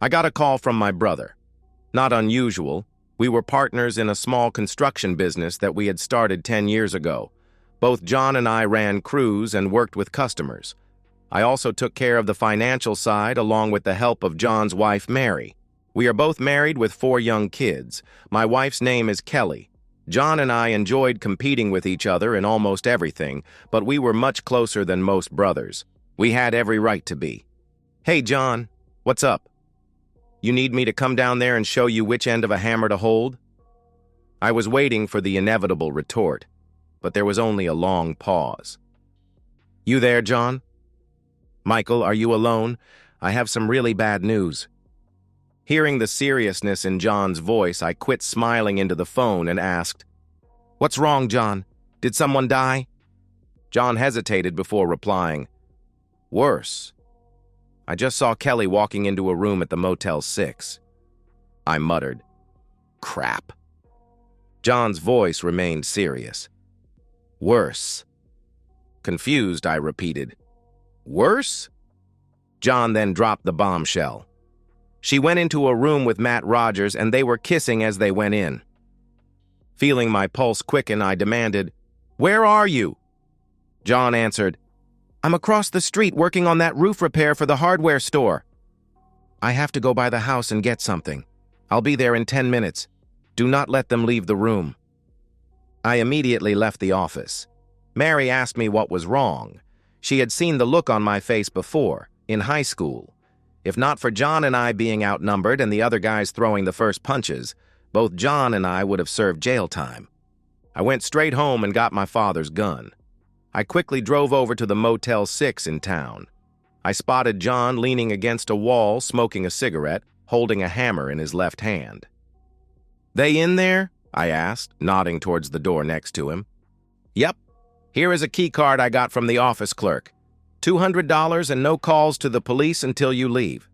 I got a call from my brother. Not unusual. We were partners in a small construction business that we had started 10 years ago. Both John and I ran crews and worked with customers. I also took care of the financial side along with the help of John's wife, Mary. We are both married with 4 young kids. My wife's name is Kelly. John and I enjoyed competing with each other in almost everything, but we were much closer than most brothers. We had every right to be. Hey, John, what's up? You need me to come down there and show you which end of a hammer to hold? I was waiting for the inevitable retort, but there was only a long pause. You there, John? Michael, are you alone? I have some really bad news. Hearing the seriousness in John's voice, I quit smiling into the phone and asked, What's wrong, John? Did someone die? John hesitated before replying, Worse. I just saw Kelly walking into a room at the Motel 6. I muttered, Crap. John's voice remained serious. Worse. Confused, I repeated, Worse? John then dropped the bombshell. She went into a room with Matt Rogers and they were kissing as they went in. Feeling my pulse quicken, I demanded, Where are you? John answered, I'm across the street working on that roof repair for the hardware store. I have to go by the house and get something. I'll be there in 10 minutes. Do not let them leave the room. I immediately left the office. Mary asked me what was wrong. She had seen the look on my face before, in high school. If not for John and I being outnumbered and the other guys throwing the first punches, both John and I would have served jail time. I went straight home and got my father's gun. I quickly drove over to the Motel 6 in town. I spotted John leaning against a wall, smoking a cigarette, holding a hammer in his left hand. They in there? I asked, nodding towards the door next to him. Yep. Here is a key card I got from the office clerk. $200 and no calls to the police until you leave.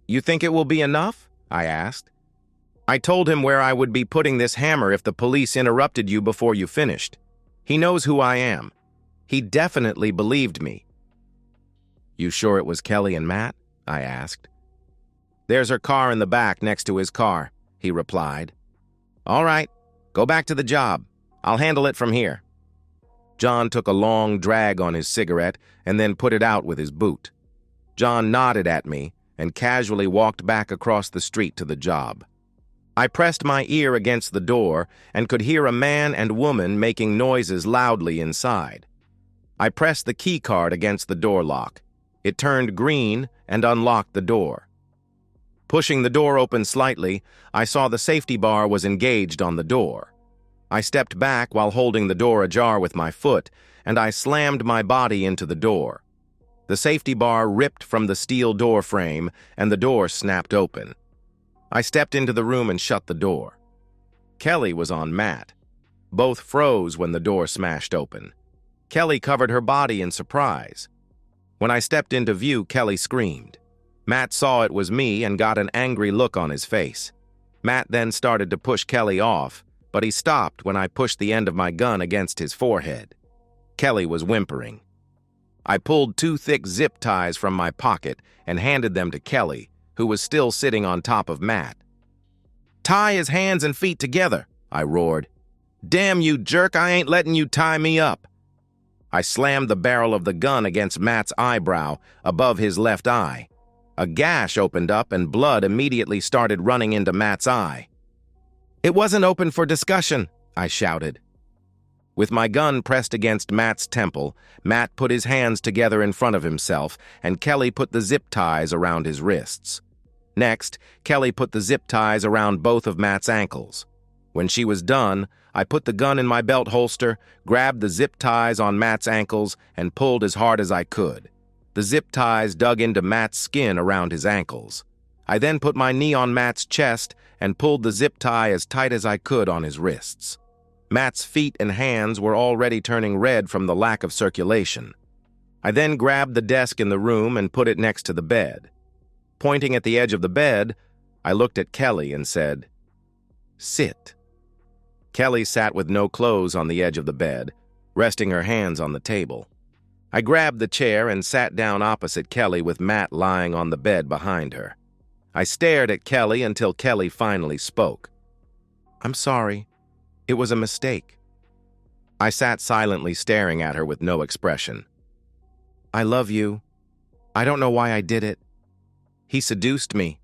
You think it will be enough? I asked. I told him where I would be putting this hammer if the police interrupted you before you finished. He knows who I am. He definitely believed me. You sure it was Kelly and Matt? I asked. There's her car in the back next to his car, he replied. All right, go back to the job. I'll handle it from here. John took a long drag on his cigarette and then put it out with his boot. John nodded at me and casually walked back across the street to the job. I pressed my ear against the door and could hear a man and woman making noises loudly inside. I pressed the key card against the door lock. It turned green and unlocked the door. Pushing the door open slightly, I saw the safety bar was engaged on the door. I stepped back while holding the door ajar with my foot, and I slammed my body into the door. The safety bar ripped from the steel door frame, and the door snapped open. I stepped into the room and shut the door. Kelly was on Matt. Both froze when the door smashed open. Kelly covered her body in surprise. When I stepped into view, Kelly screamed. Matt saw it was me and got an angry look on his face. Matt then started to push Kelly off, but he stopped when I pushed the end of my gun against his forehead. Kelly was whimpering. I pulled 2 thick zip ties from my pocket and handed them to Kelly, who was still sitting on top of Matt. Tie his hands and feet together, I roared. Damn you, jerk, I ain't letting you tie me up. I slammed the barrel of the gun against Matt's eyebrow, above his left eye. A gash opened up and blood immediately started running into Matt's eye. It wasn't open for discussion, I shouted. With my gun pressed against Matt's temple, Matt put his hands together in front of himself, and Kelly put the zip ties around his wrists. Next, Kelly put the zip ties around both of Matt's ankles. When she was done, I put the gun in my belt holster, grabbed the zip ties on Matt's ankles, and pulled as hard as I could. The zip ties dug into Matt's skin around his ankles. I then put my knee on Matt's chest and pulled the zip tie as tight as I could on his wrists. Matt's feet and hands were already turning red from the lack of circulation. I then grabbed the desk in the room and put it next to the bed. Pointing at the edge of the bed, I looked at Kelly and said, "Sit." Kelly sat with no clothes on the edge of the bed, resting her hands on the table. I grabbed the chair and sat down opposite Kelly with Matt lying on the bed behind her. I stared at Kelly until Kelly finally spoke. "I'm sorry. It was a mistake." I sat silently staring at her with no expression. "I love you. I don't know why I did it. He seduced me."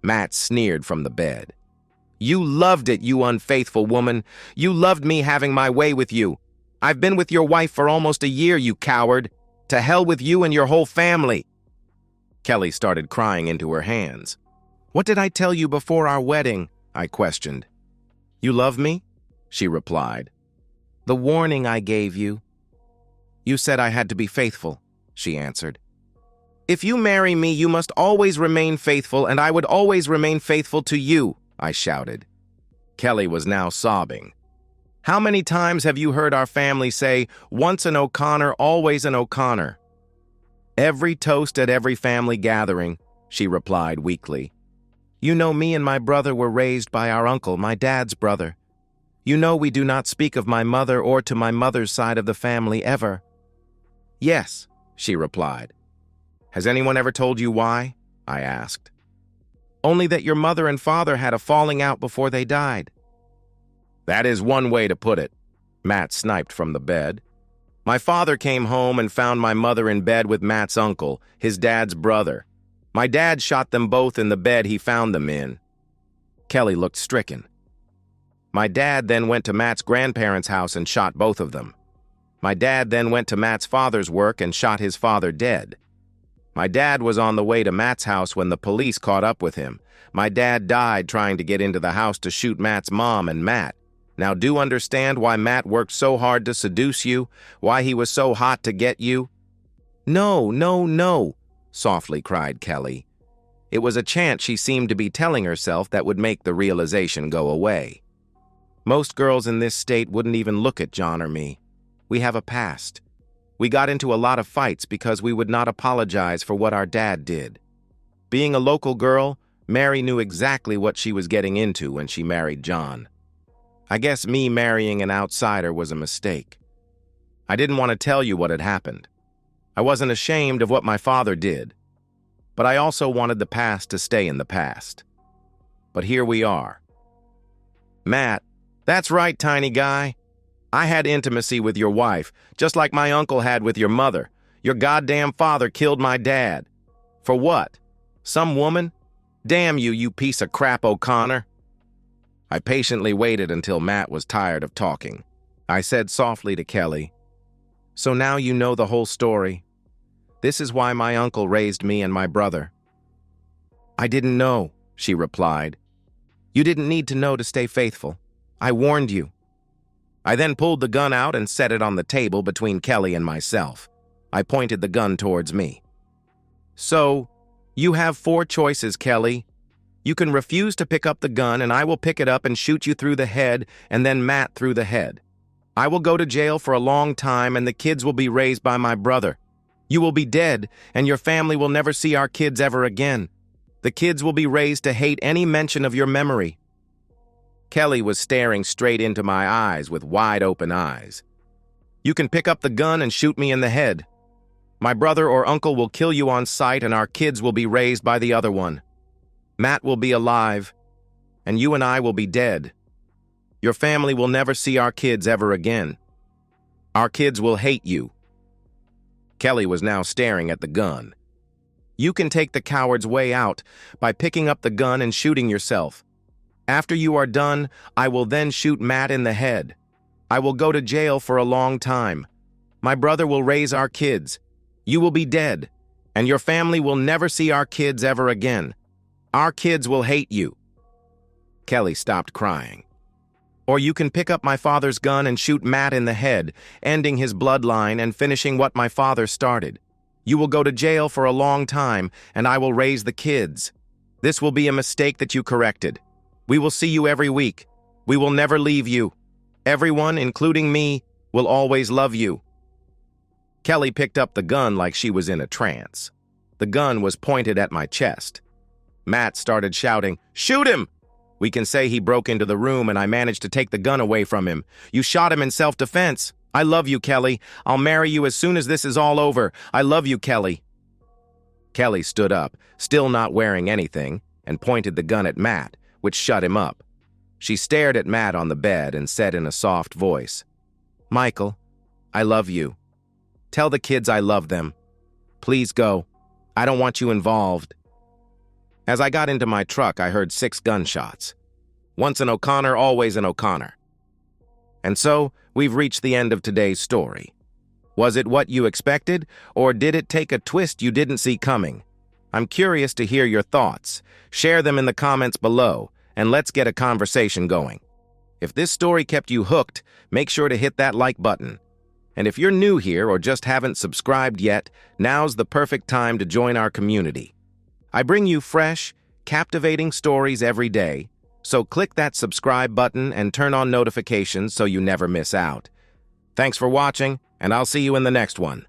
Matt sneered from the bed. "You loved it, you unfaithful woman. You loved me having my way with you. I've been with your wife for almost a year, you coward. To hell with you and your whole family." Kelly started crying into her hands. "What did I tell you before our wedding?" I questioned. "You love me?" she replied. "The warning I gave you." "You said I had to be faithful," she answered. "If you marry me, you must always remain faithful, and I would always remain faithful to you," I shouted. Kelly was now sobbing. "How many times have you heard our family say, 'Once an O'Connor, always an O'Connor'?" "Every toast at every family gathering," she replied weakly. "You know me and my brother were raised by our uncle, my dad's brother. You know we do not speak of my mother or to my mother's side of the family ever." "Yes," she replied. "Has anyone ever told you why?" I asked. "Only that your mother and father had a falling out before they died." "That is one way to put it," Matt sniped from the bed. "My father came home and found my mother in bed with Matt's uncle, his dad's brother. My dad shot them both in the bed he found them in." Kelly looked stricken. "My dad then went to Matt's grandparents' house and shot both of them. My dad then went to Matt's father's work and shot his father dead. My dad was on the way to Matt's house when the police caught up with him. My dad died trying to get into the house to shoot Matt's mom and Matt. Now do understand why Matt worked so hard to seduce you, why he was so hot to get you?" "No, no, no," softly cried Kelly. It was a chant she seemed to be telling herself that would make the realization go away. "Most girls in this state wouldn't even look at John or me. We have a past. We got into a lot of fights because we would not apologize for what our dad did. Being a local girl, Mary knew exactly what she was getting into when she married John. I guess me marrying an outsider was a mistake. I didn't want to tell you what had happened. I wasn't ashamed of what my father did. But I also wanted the past to stay in the past. But here we are." "Matt, that's right, tiny guy. I had intimacy with your wife, just like my uncle had with your mother. Your goddamn father killed my dad. For what? Some woman? Damn you, you piece of crap, O'Connor." I patiently waited until Matt was tired of talking. I said softly to Kelly, "So now you know the whole story. This is why my uncle raised me and my brother." "I didn't know," she replied. "You didn't need to know to stay faithful. I warned you." I then pulled the gun out and set it on the table between Kelly and myself. I pointed the gun towards me. "So, you have 4 choices, Kelly. You can refuse to pick up the gun and I will pick it up and shoot you through the head and then Matt through the head. I will go to jail for a long time and the kids will be raised by my brother. You will be dead and your family will never see our kids ever again. The kids will be raised to hate any mention of your memory." Kelly was staring straight into my eyes with wide open eyes. "You can pick up the gun and shoot me in the head. My brother or uncle will kill you on sight and our kids will be raised by the other one. Matt will be alive, and you and I will be dead. Your family will never see our kids ever again. Our kids will hate you." Kelly was now staring at the gun. "You can take the coward's way out by picking up the gun and shooting yourself. After you are done, I will then shoot Matt in the head. I will go to jail for a long time. My brother will raise our kids. You will be dead, and your family will never see our kids ever again. Our kids will hate you." Kelly stopped crying. "Or you can pick up my father's gun and shoot Matt in the head, ending his bloodline and finishing what my father started. You will go to jail for a long time, and I will raise the kids. This will be a mistake that you corrected. We will see you every week. We will never leave you. Everyone, including me, will always love you." Kelly picked up the gun like she was in a trance. The gun was pointed at my chest. Matt started shouting, "Shoot him!" We can say he broke into the room and I managed to take the gun away from him. "You shot him in self-defense. I love you, Kelly. I'll marry you as soon as this is all over. I love you, Kelly." Kelly stood up, still not wearing anything, and pointed the gun at Matt, which shut him up. She stared at Matt on the bed and said in a soft voice, "Michael, I love you. Tell the kids I love them. Please go. I don't want you involved." As I got into my truck, I heard 6 gunshots. Once an O'Connor, always an O'Connor. And so, we've reached the end of today's story. Was it what you expected, or did it take a twist you didn't see coming? I'm curious to hear your thoughts. Share them in the comments below, and let's get a conversation going. If this story kept you hooked, make sure to hit that like button. And if you're new here or just haven't subscribed yet, now's the perfect time to join our community. I bring you fresh, captivating stories every day, so click that subscribe button and turn on notifications so you never miss out. Thanks for watching, and I'll see you in the next one.